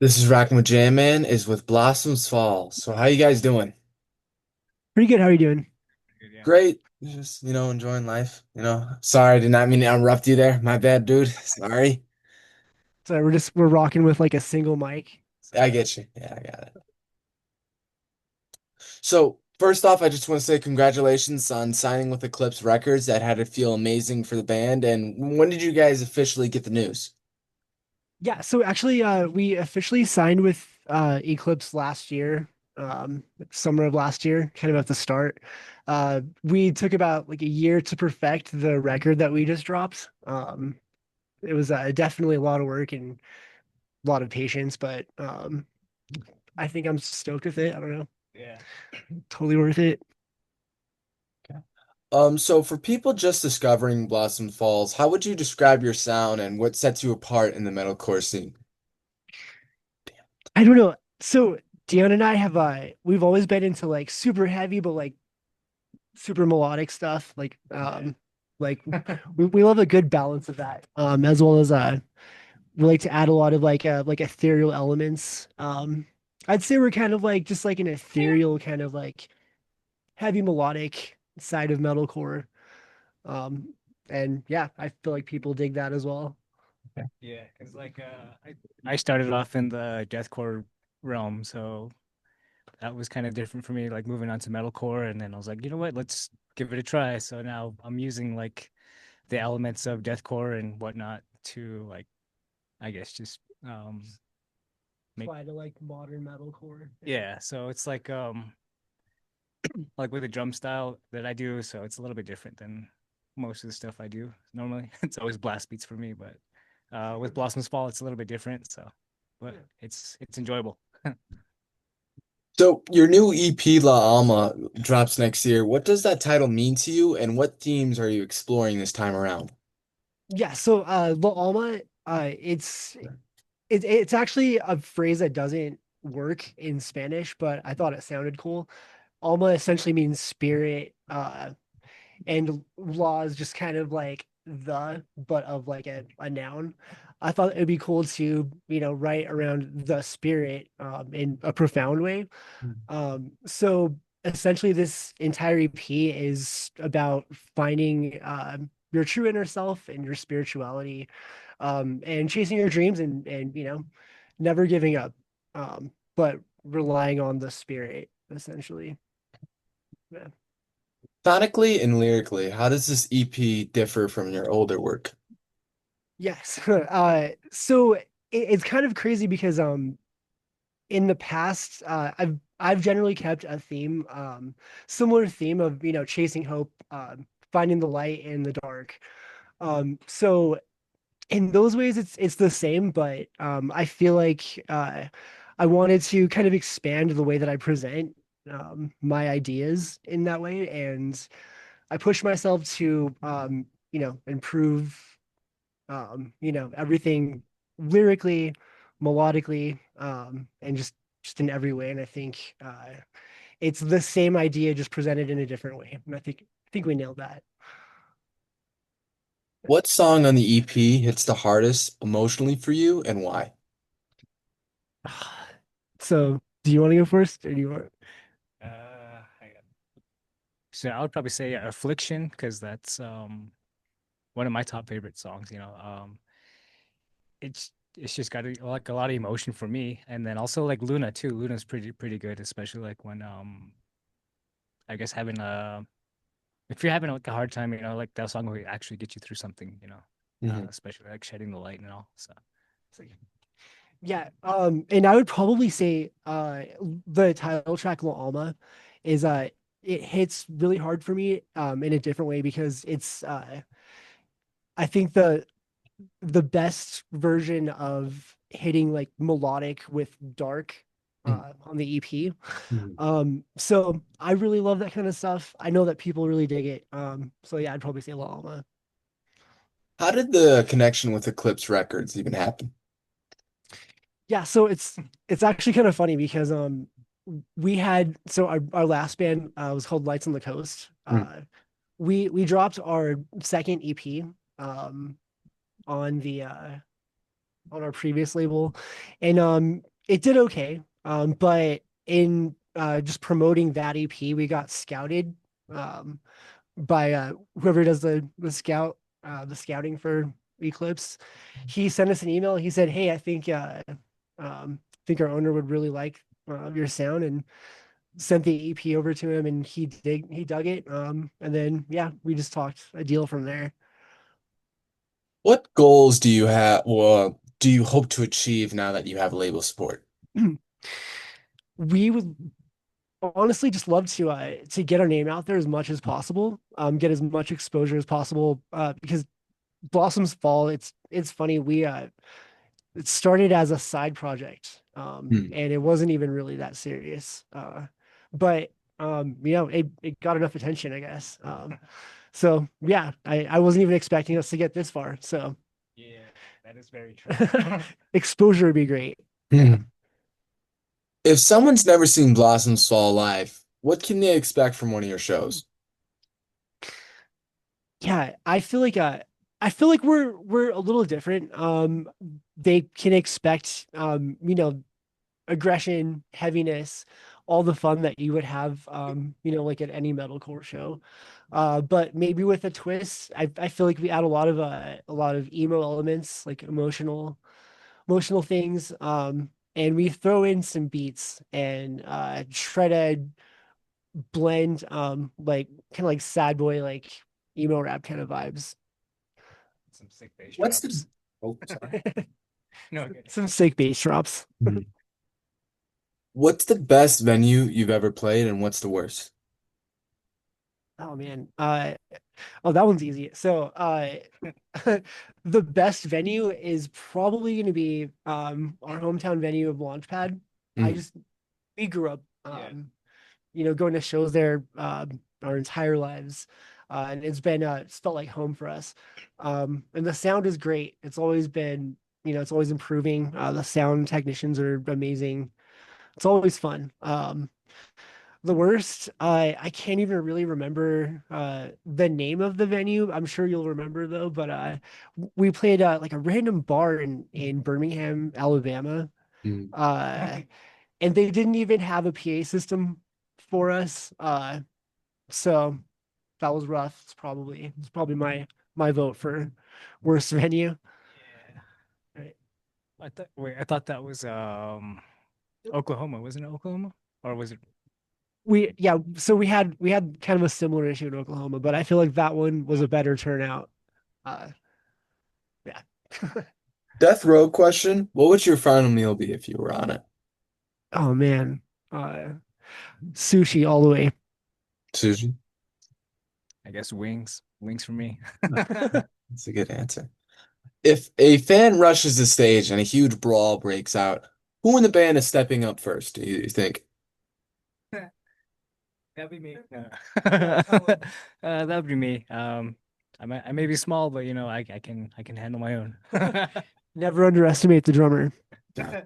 This is Rockin' with Jam Man is with Blossoms Fall. So how you guys doing? Pretty good. How are you doing? Good, yeah. Great. Just, enjoying life. Sorry, I did not mean to interrupt you there. My bad, dude. Sorry. So we're rocking with like a single mic. I So get you. Yeah, I got it. So first off, I just want to say congratulations on signing with Eclipse Records. That had to feel amazing for the band. And when did you guys officially get the news? yeah, so actually we officially signed with Eclipse last year, summer of last year, kind of at the start. We took about like a year to perfect the record that we just dropped. It was definitely a lot of work and a lot of patience, but I think I'm stoked with it. I don't know. Yeah. Totally worth it. So for people just discovering Blossom Falls, how would you describe your sound and what sets you apart in the metalcore scene? I don't know. So Dion and I have we've always been into like super heavy, but like super melodic stuff. Like we love a good balance of that. As well as we like to add a lot of like ethereal elements. I'd say we're kind of like just like an ethereal kind of like heavy melodic side of metalcore. Um, and yeah, I feel like people dig that as well. Yeah, because I started off in the deathcore realm, so that was kind of different for me, like moving on to metalcore, and then I was like, you know what, let's give it a try. So now I'm using like the elements of deathcore and whatnot to like, I guess just make Apply to like modern metalcore. yeah. So it's like with the drum style that I do, so it's a little bit different than most of the stuff I do normally. It's always blast beats for me, but with Blossom's Fall, it's a little bit different. So, but it's enjoyable. So your new EP La Alma drops next year. What does that title mean to you, and what themes are you exploring this time around? Yeah, so La Alma, it's actually a phrase that doesn't work in Spanish, but I thought it sounded cool. Alma essentially means spirit, and law is just kind of like but of like a noun. I thought it would be cool to, write around the spirit in a profound way. So essentially, this entire EP is about finding your true inner self and your spirituality, and chasing your dreams and never giving up, but relying on the spirit essentially. Yeah. Sonically and lyrically, how does this EP differ from your older work? Yes. So it's kind of crazy because in the past, I've generally kept a theme, similar theme of chasing hope, finding the light in the dark. So in those ways, it's the same, but I feel like I wanted to kind of expand the way that I present my ideas in that way, and I pushed myself to improve everything lyrically, melodically, and just in every way. And I think it's the same idea just presented in a different way. And I think we nailed that. What song on the EP hits the hardest emotionally for you, and why? So, do you want to go first, or do you want? I So I would probably say Affliction because that's one of my top favorite songs. It's just got like a lot of emotion for me, and then also like Luna too. Luna's pretty good, especially like when I guess having a if you're having like a hard time, like that song will actually get you through something, Mhm. especially like shedding the light and all. So It's like, yeah, and I would probably say the title track "La Alma" is it hits really hard for me in a different way because it's I think the best version of hitting like melodic with dark on the EP. Mhm. So I really love that kind of stuff. I know that people really dig it. So yeah, I'd probably say La Alma. How did the connection with Eclipse Records even happen? Yeah, so it's actually kind of funny because we had so our last band was called Lights on the Coast. Mm. We dropped our second EP on the on our previous label, and it did okay. But in just promoting that EP, we got scouted um, by whoever does the scouting for Eclipse. He sent us an email. He said, "Hey, I think our owner would really like your sound," and sent the EP over to him, and he dug it. And then yeah, we just talked a deal from there. What goals do you have, well, do you hope to achieve now that you have label support? We would honestly just love to get our name out there as much as possible, get as much exposure as possible, because Blossoms Fall, it's funny, we it started as a side project, Hmm. and it wasn't even really that serious, but it got enough attention, I guess. So yeah, I wasn't even expecting us to get this far, so Yeah, that is very true. exposure would be great. Yeah. Hmm. If someone's never seen Blossoms Fall live, what can they expect from one of your shows? Yeah, I feel like we're a little different. They can expect aggression, heaviness, all the fun that you would have like at any metalcore show. But maybe with a twist. I feel like we add a lot of emo elements, like emotional things. And we throw in some beats and try to blend like kind of like sad boy, like emo rap kind of vibes. Some sick bass What's the, drops. oh, sorry. No, okay. Some sick bass drops. Mhm. What's the best venue you've ever played and what's the worst? Oh man. Oh, that one's easy. So the best venue is probably going to be our hometown venue of Launchpad. I Mm. just We grew up Yeah. going to shows there our entire lives. And it's felt like home for us. And the sound is great. It's always improving. The sound technicians are amazing. It's always fun. The worst, I can't even really remember the name of the venue. I'm sure you'll remember though, but we played like a random bar in Birmingham, Alabama. Mm. Uh and they didn't even have a PA system for us. So that was rough. It's probably my vote for worst venue. Yeah. Right. I thought that was Oklahoma. Wasn't it Oklahoma? Or was it So we had kind of a similar issue in Oklahoma, but I feel like that one was a better turnout. Uh yeah. Death row question. What would your final meal be if you were on it? Oh man. Uh Sushi all the way. Sushi? I guess wings? Wings for me. That's a good answer. If a fan rushes the stage and a huge brawl breaks out, who in the band is stepping up first, do you think? That'd be me. No. That'd be me. I may be small, but I can handle my own. Never underestimate the drummer. Yeah.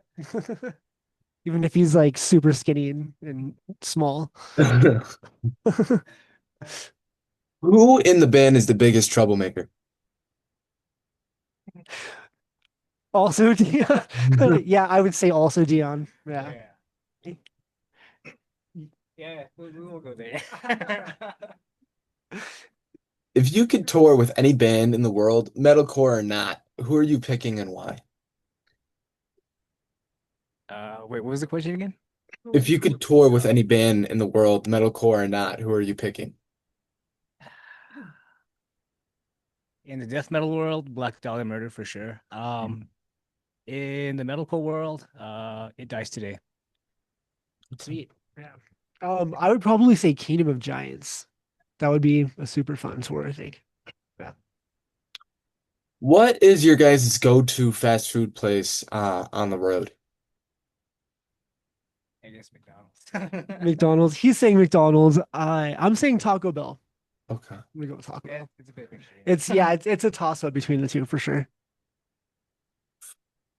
Even if he's like super skinny and small. Who in the band is the biggest troublemaker? Also Dion. Yeah, I would say also Dion. Yeah. Yeah. Yeah, we will go there. If you could tour with any band in the world, metalcore or not, who are you picking and why? Wait, what was the question again? If you could tour with any band in the world, metalcore or not, who are you picking? In the death metal world, Black Dahlia Murder for sure. In the metalcore world, it dies today. Sweet. Yeah. I would probably say Kingdom of Giants. That would be a super fun tour, I think. Yeah. What is your guys' go-to fast food place on the road? I guess McDonald's. McDonald's. He's saying McDonald's. I'm saying Taco Bell. Okay. I'm gonna go with Taco Yeah, Bell. it's a bit mixture. It's a toss up between the two for sure.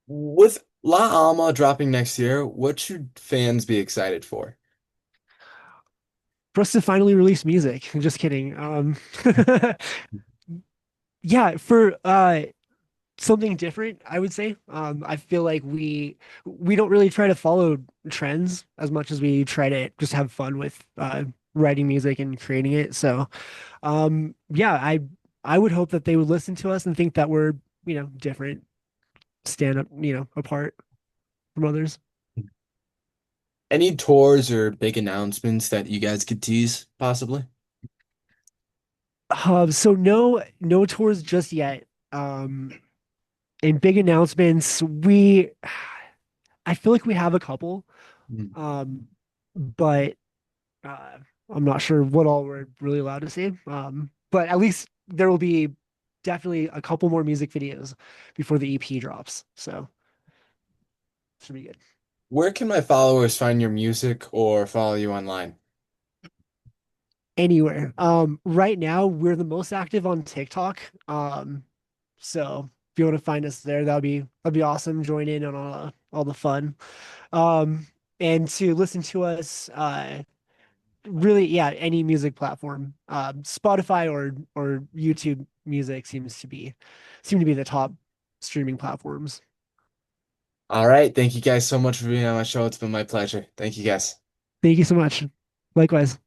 With La Alma dropping next year, what should fans be excited for? For us to finally release music. Just kidding. Yeah, for something different, I would say. I feel like we don't really try to follow trends as much as we try to just have fun with writing music and creating it. So yeah, I would hope that they would listen to us and think that we're, different, stand up, apart from others. Any tours or big announcements that you guys could tease, possibly? So no tours just yet. And big announcements, I feel like we have a couple. Hmm. Um, but uh, I'm not sure what all we're really allowed to say. But at least there will be definitely a couple more music videos before the EP drops. So should be good. Where can my followers find your music or follow you online? Anywhere. Right now we're the most active on TikTok. So if you want to find us there, that'd be awesome. Join in on all the fun. Um, and to listen to us, really, yeah, any music platform, Spotify or YouTube Music seem to be the top streaming platforms. All right. Thank you guys so much for being on my show. It's been my pleasure. Thank you guys. Thank you so much. Likewise.